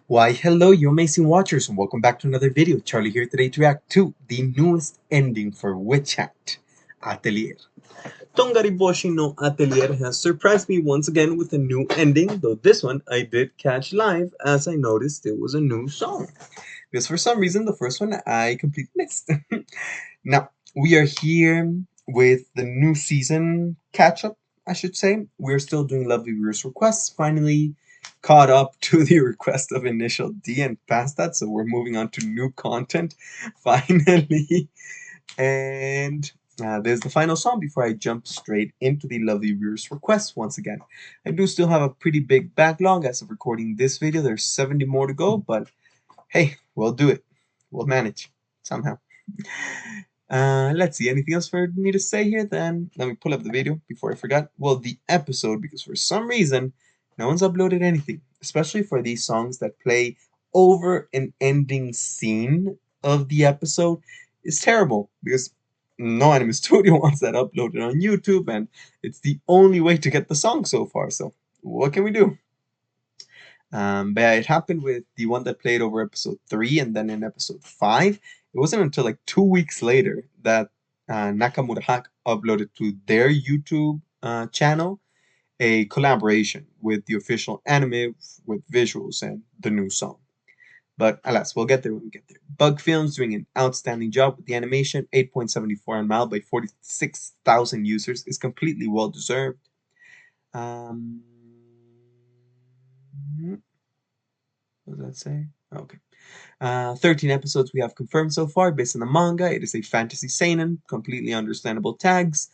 Why, hello, you amazing watchers, and welcome back to another video. Charlie here today to react to the newest ending for Witch Hat Atelier. Tongariboshi no Atelier has surprised me once again with a new ending, though this one I did catch live as I noticed it was a new song. Because for some reason, the first one I completely missed. Now, we are here with the new season catch-up, I should say. We're still doing lovely viewers requests. Finally caught up to the request of Initial D and past that, so we're moving on to new content, finally. And there's the final song before I jump straight into the lovely viewers requests once again. I do still have a pretty big backlog as of recording this video. There's 70 more to go, but hey, we'll do it. We'll manage somehow. Let's see, anything else for me to say here? Then let me pull up the video before I forgot. Well, the episode, because for some reason no one's uploaded anything, especially for these songs that play over an ending scene of the episode, is terrible because no anime studio wants that uploaded on YouTube, and it's the only way to get the song so far. So what can we do? But yeah, it happened with the one that played over episode 3 and then in episode 5. It wasn't until like 2 weeks later that Nakamura Hak uploaded to their YouTube channel a collaboration with the official anime with visuals and the new song. But alas, we'll get there when we get there. Bug Films doing an outstanding job with the animation. 8.74 on MAL by 46,000 users is completely well deserved. What does that say? Okay. 13 episodes we have confirmed so far based on the manga. It is a fantasy seinen, completely understandable tags.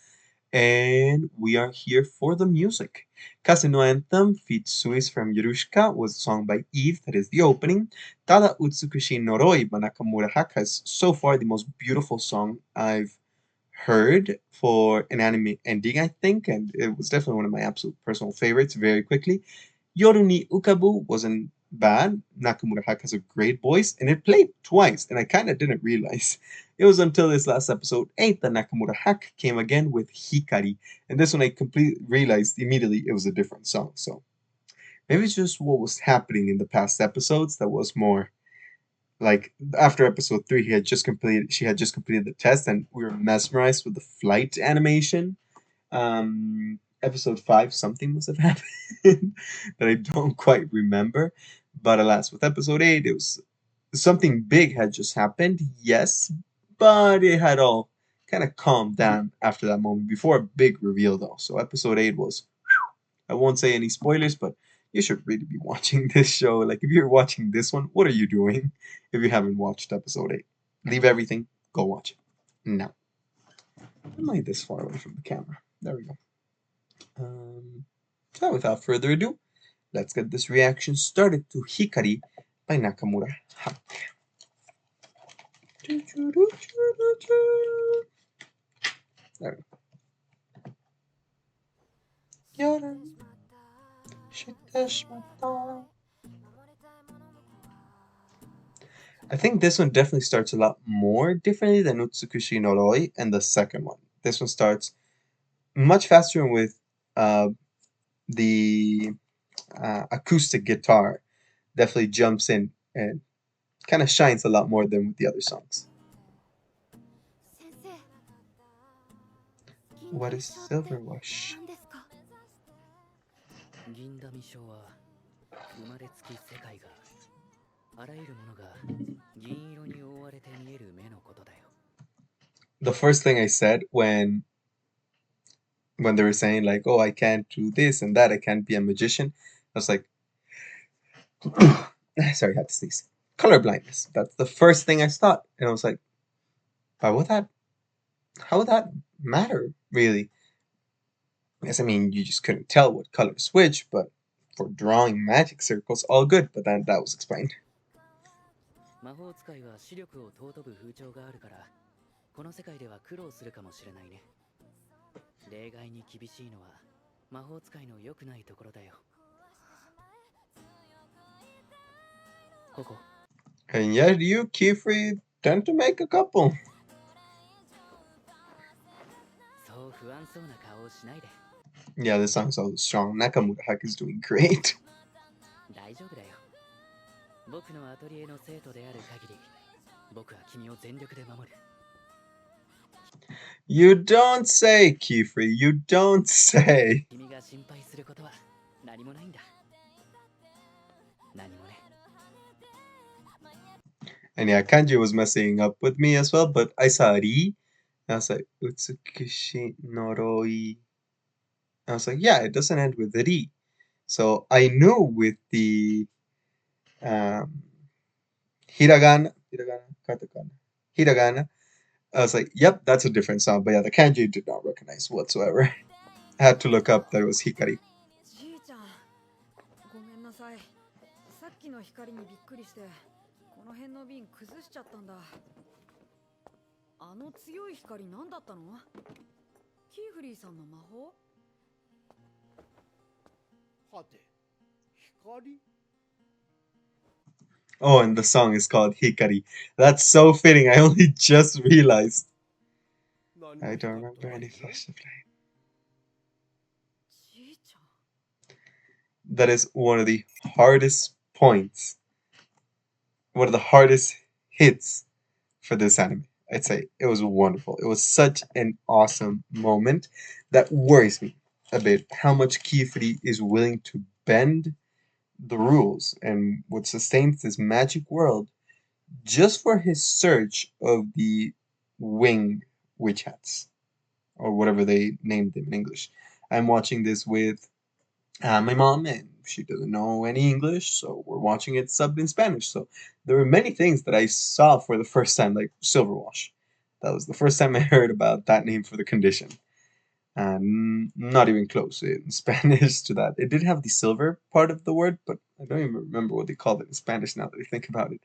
And we are here for the music. Kasino Anthem, feat. Suis from Yorushka, was a song by Eve, that is the opening. Tada Utsukushi Noroi by Nakamura Hak has so far the most beautiful song I've heard for an anime ending, I think, and it was definitely one of my absolute personal favorites very quickly. Yoru ni Ukabu wasn't bad. Nakamura Hak has a great voice, and it played twice, and I kind of didn't realize. It was until this last episode 8 that Nakamura Hak came again with Hikari, and this one I completely realized immediately it was a different song. So maybe it's just what was happening in the past episodes that was more like after episode 3 she had just completed the test, and we were mesmerized with the flight animation. Episode 5, something must have happened that I don't quite remember. But alas, with episode 8, it was something big had just happened, yes, but it had all kind of calmed down after that moment before a big reveal, though. So episode 8 was, I won't say any spoilers, but you should really be watching this show. Like, if you're watching this one, what are you doing if you haven't watched episode 8? Leave everything, go watch it. Now, am I this far away from the camera? There we go. So without further ado, let's get this reaction started to Hikari by Nakamura Hak. There we go. I think this one definitely starts a lot more differently than Utsukushi Noroi and the second one. This one starts much faster and with the acoustic guitar definitely jumps in and kind of shines a lot more than with the other songs. What is Silver Wash? The first thing I said when they were saying like, oh, I can't do this and that, I can't be a magician, I was like, sorry, I had to sneeze. Color blindness. That's the first thing I thought, and I was like, how would that matter, really? Yes, I mean, you just couldn't tell what color switch, but for drawing magic circles, all good. But then that was explained. And yet you, Kifri, tend to make a couple. Yeah, this song's so strong. Nakamura Hak is doing great. You don't say, Kiefer, you don't say. And yeah, kanji was messing up with me as well, but I saw ri. I was like, utsukishi noroi. I was like, yeah, it doesn't end with ri. So I knew with the um, hiragana, I was like, yep, that's a different sound. But yeah, the kanji did not recognize whatsoever. I had to look up that it was Hikari. じいちゃん、ごめんなさい。さっきの光にびっくりして、この辺の瓶崩しちゃったんだ。あの強い光何だったの？キーフリーさんの魔法？はて、光？ Oh, and the song is called Hikari. That's so fitting. I only just realized. I don't remember any flash of light. じいちゃん。 That is one of the hardest points, one of the hardest hits for this anime. I'd say it was wonderful. It was such an awesome moment that worries me a bit how much Kifuri is willing to bend the rules and what sustains this magic world just for his search of the winged witch hats or whatever they named them in English. I'm watching this with my mom, and she doesn't know any English, so we're watching it subbed in Spanish. So there were many things that I saw for the first time, like silverwash. That was the first time I heard about that name for the condition. Not even close in Spanish to that. It did have the silver part of the word, but I don't even remember what they called it in Spanish now that I think about it.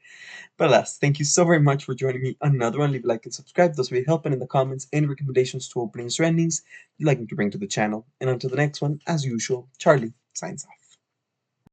But alas, thank you so very much for joining me on another one. Leave a like and subscribe. Those will be helping in the comments. Any recommendations to openings or endings you'd like me to bring to the channel. And until the next one, as usual, Charlie signs off.